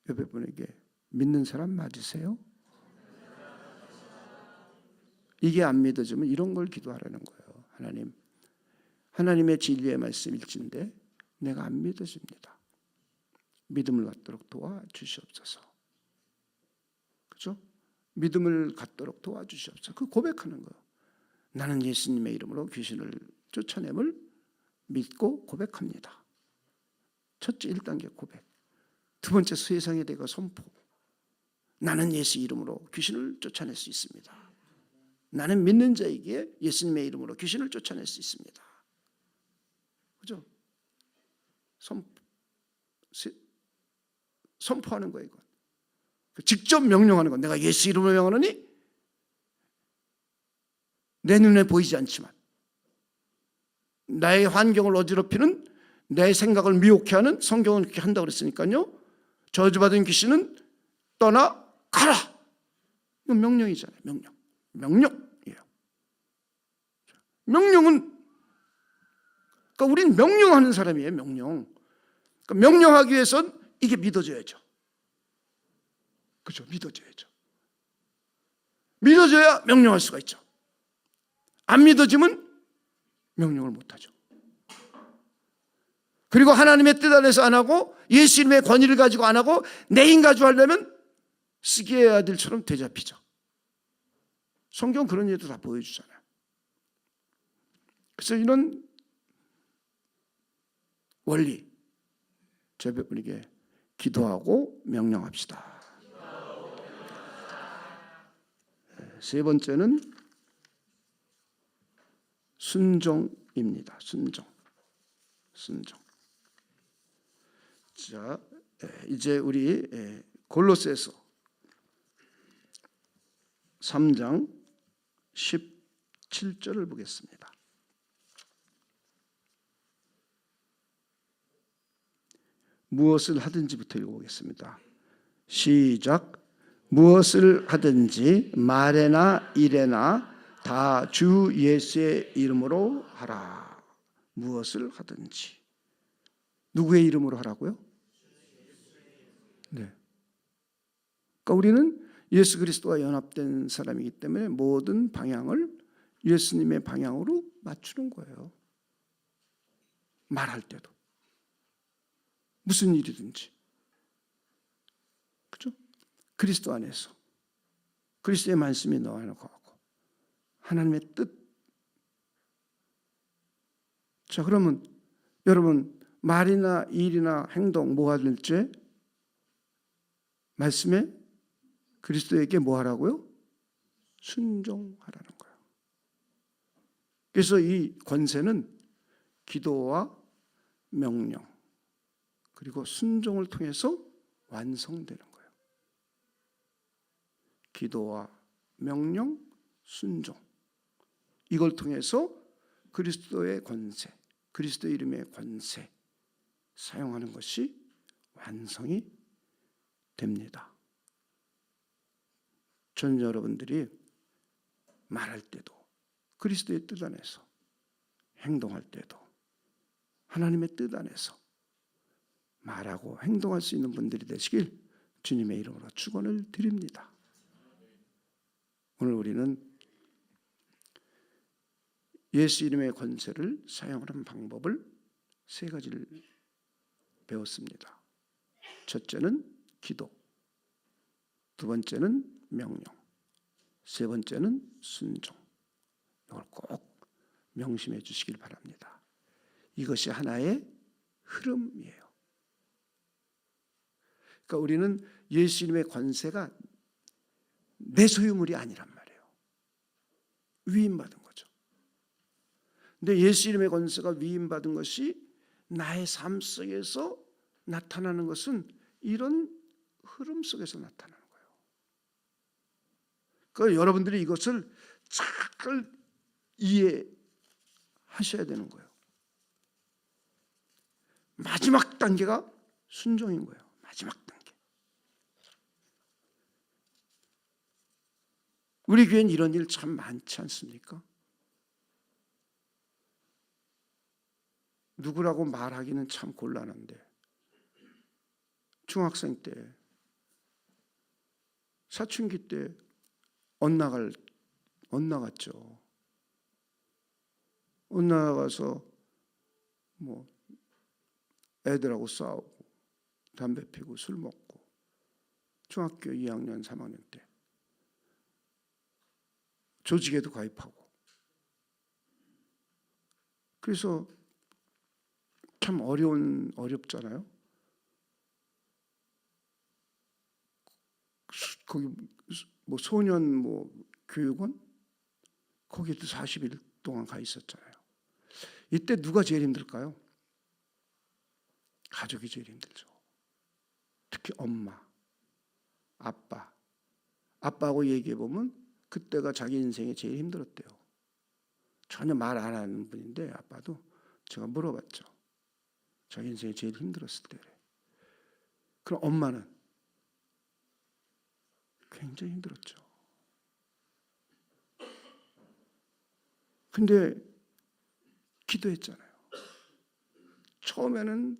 옆에 분에게 믿는 사람 맞으세요? 이게 안 믿어지면 이런 걸 기도하라는 거예요. 하나님의 진리의 말씀 일진데 내가 안 믿어집니다. 믿음을 갖도록 도와주시옵소서. 그렇죠? 믿음을 갖도록 도와주시옵소서. 그 고백하는 거예요. 나는 예수님의 이름으로 귀신을 쫓아냄을 믿고 고백합니다. 첫째 1단계 고백. 두 번째 세상에 대고 선포. 나는 예수 이름으로 귀신을 쫓아낼 수 있습니다. 나는 믿는 자에게 예수님의 이름으로 귀신을 쫓아낼 수 있습니다. 그죠? 선포하는 거예요. 이건. 직접 명령하는 건 내가 예수 이름으로 명하노니 내 눈에 보이지 않지만 나의 환경을 어지럽히는 내 생각을 미혹해 하는 성경은 그렇게 한다고 그랬으니까요. 저주받은 귀신은 떠나가라. 이건 명령이잖아요. 명령이에요. 명령은 그러니까 우린 명령하는 사람이에요. 그러니까 명령하기 위해선 이게 믿어져야죠. 그렇죠? 믿어져야죠. 믿어져야 명령할 수가 있죠. 안 믿어지면 명령을 못하죠. 그리고 하나님의 뜻 안에서 안 하고 예수님의 권위를 가지고 안 하고 내 힘 가지고 하려면 시기의 아들처럼 되잡히죠. 성경 그런 예도 다 보여주잖아요. 그래서 이런 원리 저 분에게 기도하고 명령합시다. 세 번째는 순종입니다. 순종. 자, 이제 우리 골로새서 3장 17절을 보겠습니다. 무엇을 하든지부터 읽어보겠습니다. 시작. 무엇을 하든지 말에나 일에나 다 주 예수의 이름으로 하라. 무엇을 하든지. 누구의 이름으로 하라고요? 네. 그러니까 우리는 예수 그리스도와 연합된 사람이기 때문에 모든 방향을 예수님의 방향으로 맞추는 거예요. 말할 때도. 무슨 일이든지. 그렇죠? 그리스도 안에서. 그리스도의 말씀이 너와 나 거하고. 하나님의 뜻. 자, 그러면 여러분 말이나 일이나 행동 뭐가 될지 말씀에 그리스도에게 뭐 하라고요? 순종하라는 거예요. 그래서 이 권세는 기도와 명령 그리고 순종을 통해서 완성되는 거예요. 기도와 명령, 순종 이걸 통해서 그리스도의 권세, 그리스도 이름의 권세 사용하는 것이 완성이 됩니다. 전 여러분들이 말할 때도 그리스도의 뜻 안에서 행동할 때도 하나님의 뜻 안에서 말하고 행동할 수 있는 분들이 되시길 주님의 이름으로 축원을 드립니다. 오늘 우리는 예수 이름의 권세를 사용하는 방법을 세 가지를 배웠습니다. 첫째는 기도, 두 번째는 명령, 세 번째는 순종. 이걸 꼭 명심해 주시길 바랍니다. 이것이 하나의 흐름이에요. 그러니까 우리는 예수 이름의 권세가 내 소유물이 아니란 말이에요. 위임받은 거죠. 근데 예수 이름의 권세가 위임받은 것이 나의 삶 속에서 나타나는 것은 이런 흐름 속에서 나타나는 거예요. 그러니까 여러분들이 이것을 잘 이해하셔야 되는 거예요. 마지막 단계가 순종인 거예요. 마지막 단계. 우리 교회는 이런 일 참 많지 않습니까? 누구라고 말하기는 참 곤란한데 중학생 때 사춘기 때 엇나갔죠. 엇나가서 뭐 애들하고 싸우고 담배 피고 술 먹고 중학교 2학년 3학년 때 조직에도 가입하고 그래서 참 어렵잖아요. 거기 뭐 소년 뭐 교육원 거기도 40일 동안 가 있었잖아요. 이때 누가 제일 힘들까요? 가족이 제일 힘들죠. 특히 엄마, 아빠. 아빠하고 얘기해 보면 그때가 자기 인생에 제일 힘들었대요. 전혀 말 안 하는 분인데 아빠도 제가 물어봤죠. 자기 인생에 제일 힘들었을 때. 그럼 엄마는 굉장히 힘들었죠. 근데 기도했잖아요. 처음에는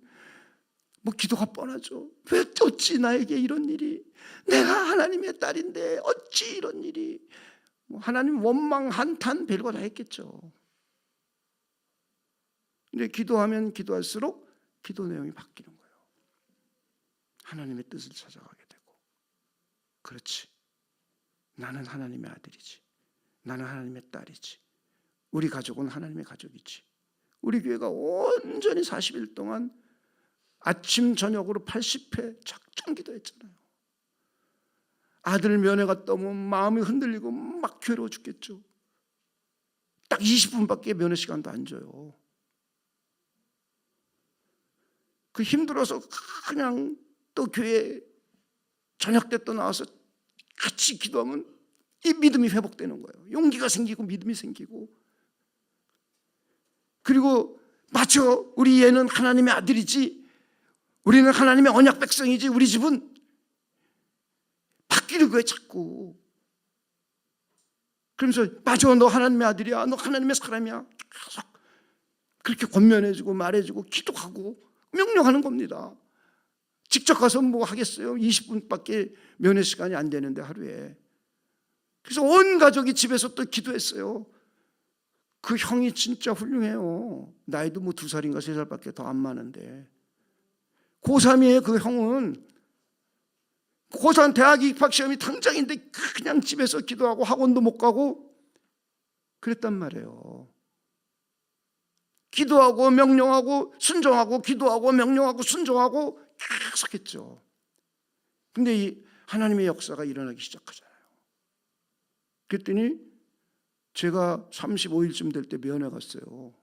뭐 기도가 뻔하죠. 왜 어찌 나에게 이런 일이, 내가 하나님의 딸인데 어찌 이런 일이, 뭐 하나님 원망 한탄 별거 다 했겠죠. 근데 기도하면 기도할수록 기도 내용이 바뀌는 거예요. 하나님의 뜻을 찾아가게 되고, 그렇지, 나는 하나님의 아들이지, 나는 하나님의 딸이지, 우리 가족은 하나님의 가족이지. 우리 교회가 온전히 40일 동안 아침 저녁으로 80회 작정 기도했잖아요. 아들 면회가 떠오면 마음이 흔들리고 막 괴로워 죽겠죠. 딱 20분밖에 면회 시간도 안 줘요. 그 힘들어서 그냥 또 교회 저녁 때 또 나와서 같이 기도하면 이 믿음이 회복되는 거예요. 용기가 생기고 믿음이 생기고, 그리고 맞아, 우리 얘는 하나님의 아들이지, 우리는 하나님의 언약 백성이지, 우리 집은 바뀌는 거예요 자꾸. 그러면서 맞아, 너 하나님의 아들이야, 너 하나님의 사람이야, 계속 그렇게 권면해주고 말해주고 기도하고 명령하는 겁니다. 직접 가서 뭐 하겠어요? 20분밖에 면회 시간이 안 되는데 하루에. 그래서 온 가족이 집에서 또 기도했어요. 그 형이 진짜 훌륭해요. 나이도 뭐 2살인가 3살밖에 더 안 많은데, 고3이에요. 그 형은 고3 대학 입학시험이 당장인데 그냥 집에서 기도하고 학원도 못 가고 그랬단 말이에요. 기도하고 명령하고 순종하고 기도하고 명령하고 순종하고 계속 했죠. 근데 이 하나님의 역사가 일어나기 시작하잖아요. 그랬더니 제가 35일쯤 될 때 면회 갔어요.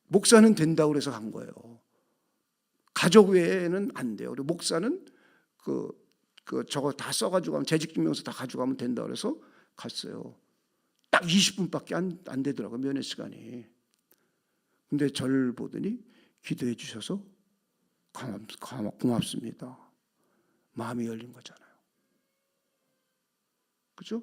목사는 된다고 그래서 간 거예요. 가족 외에는 안 돼요. 그리고 목사는 저거 다 써가지고 가면, 재직증명서 다 가져가면 된다고 그래서 갔어요. 딱 20분밖에 안 되더라고요, 면회 시간이. 근데 저를 보더니 기도해 주셔서 고맙습니다. 마음이 열린 거잖아요. 그죠?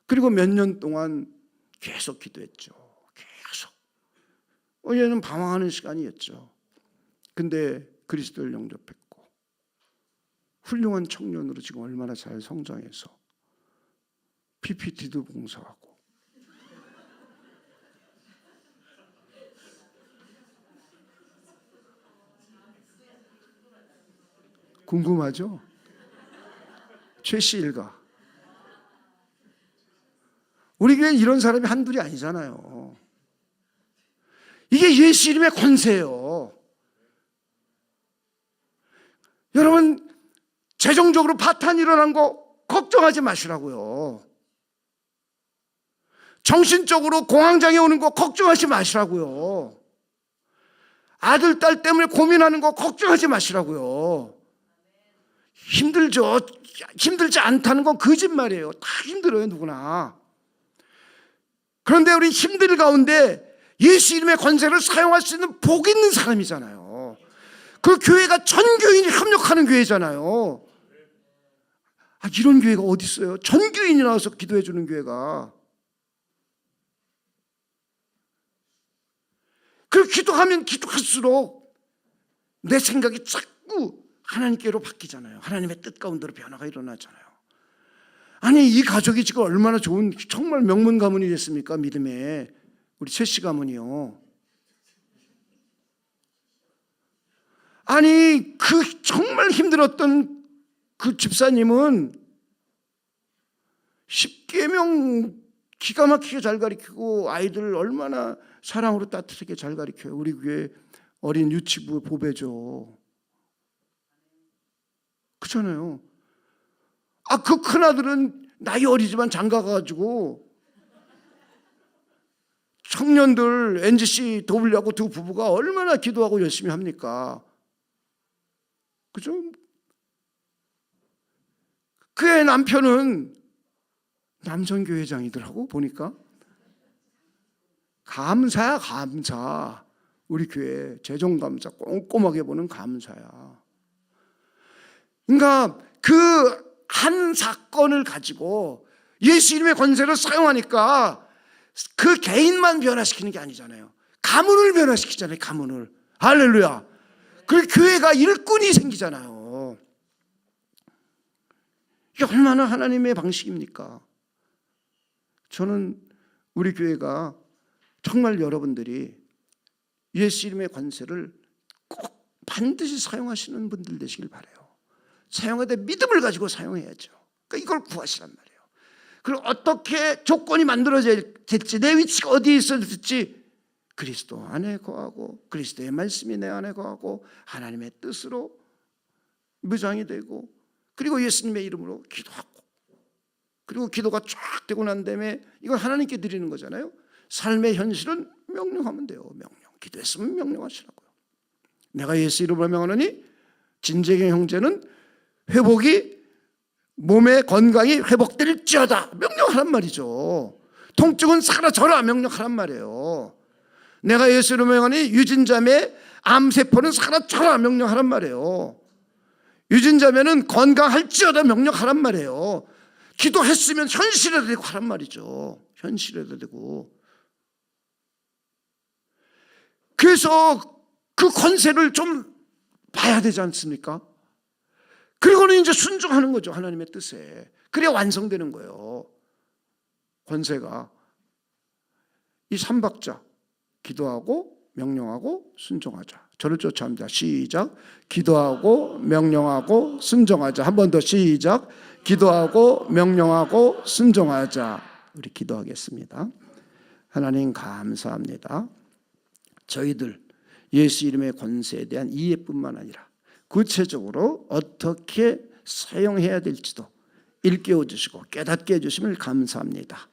그리고 몇 년 동안 계속 기도했죠. 계속. 얘는 방황하는 시간이었죠. 근데 그리스도를 영접했고 훌륭한 청년으로 지금 얼마나 잘 성장해서 PPT도 봉사하고 궁금하죠? 최씨 일가. 우리 교회는 이런 사람이 한둘이 아니잖아요. 이게 예수 이름의 권세예요. 여러분, 재정적으로 파탄 일어난 거 걱정하지 마시라고요. 정신적으로 공황장애 오는 거 걱정하지 마시라고요. 아들, 딸 때문에 고민하는 거 걱정하지 마시라고요. 힘들죠. 힘들지 않다는 건 거짓말이에요. 다 힘들어요, 누구나. 그런데 우리 힘들 가운데 예수 이름의 권세를 사용할 수 있는 복 있는 사람이잖아요. 그 교회가 전 교인이 협력하는 교회잖아요. 이런 교회가 어디 있어요? 전교인이 나와서 기도해 주는 교회가. 그리고 기도하면 기도할수록 내 생각이 자꾸 하나님께로 바뀌잖아요. 하나님의 뜻 가운데로 변화가 일어나잖아요. 아니, 이 가족이 지금 얼마나 좋은, 정말 명문 가문이 됐습니까? 믿음에. 우리 최씨 가문이요. 아니, 그 정말 힘들었던 그 집사님은 십계명 기가 막히게 잘 가르치고 아이들 얼마나 사랑으로 따뜻하게 잘 가르쳐요. 우리 교회 어린 유치부 보배죠. 그렇잖아요. 그 큰아들은 나이 어리지만 장가가가지고 청년들 NGC 도우려고 두 부부가 얼마나 기도하고 열심히 합니까? 그죠? 그의 남편은 남성교회장이더라고 보니까. 감사야, 감사. 우리 교회 재정감사 꼼꼼하게 보는 감사야. 그러니까 그 한 사건을 가지고 예수 이름의 권세를 사용하니까 그 개인만 변화시키는 게 아니잖아요. 가문을 변화시키잖아요. 가문을. 할렐루야. 그리고 교회가 일꾼이 생기잖아요. 이게 얼마나 하나님의 방식입니까? 저는 우리 교회가 정말 여러분들이 예수 이름의 권세를 꼭 반드시 사용하시는 분들 되시길 바라요. 사용할 때 믿음을 가지고 사용해야죠. 그러니까 이걸 구하시란 말이에요. 그리고 어떻게 조건이 만들어져야 될지, 내 위치가 어디에 있어야 될지 그리스도 안에 거하고 그리스도의 말씀이 내 안에 거하고 하나님의 뜻으로 무장이 되고, 그리고 예수님의 이름으로 기도하고, 그리고 기도가 쫙 되고 난 다음에 이걸 하나님께 드리는 거잖아요. 삶의 현실은 명령하면 돼요. 명령. 기도했으면 명령하시라고요. 내가 예수 이름으로 명하노니 진재경 형제는 회복이, 몸의 건강이 회복될지어다 명령하란 말이죠. 통증은 사라져라 명령하란 말이에요. 내가 예수 이름으로 명하니 유진자매 암세포는 사라져라 명령하란 말이에요. 유진자매는 건강할지어다 명령하란 말이에요. 기도했으면 현실에도 되고 하란 말이죠. 현실에도 되고. 그래서 그 권세를 좀 봐야 되지 않습니까? 그리고는 이제 순종하는 거죠. 하나님의 뜻에. 그래야 완성되는 거예요. 권세가. 이 3박자. 기도하고 명령하고 순종하자. 저를 쫓아합니다. 시작. 기도하고 명령하고 순종하자. 한 번 더 시작. 기도하고 명령하고 순종하자. 우리 기도하겠습니다. 하나님 감사합니다. 저희들 예수 이름의 권세에 대한 이해뿐만 아니라 구체적으로 어떻게 사용해야 될지도 일깨워 주시고 깨닫게 해주심을 감사합니다.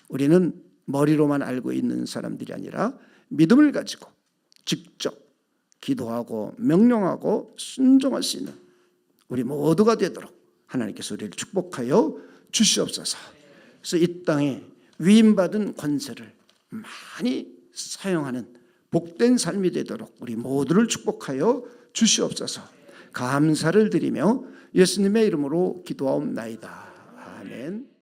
우리는 머리로만 알고 있는 사람들이 아니라 믿음을 가지고 직접 기도하고 명령하고 순종할 수 있는 우리 모두가 되도록 하나님께서 우리를 축복하여 주시옵소서. 그래서 이 땅에 위임받은 권세를 많이 사용하는 복된 삶이 되도록 우리 모두를 축복하여 주시옵소서. 감사를 드리며 예수님의 이름으로 기도하옵나이다. 아멘.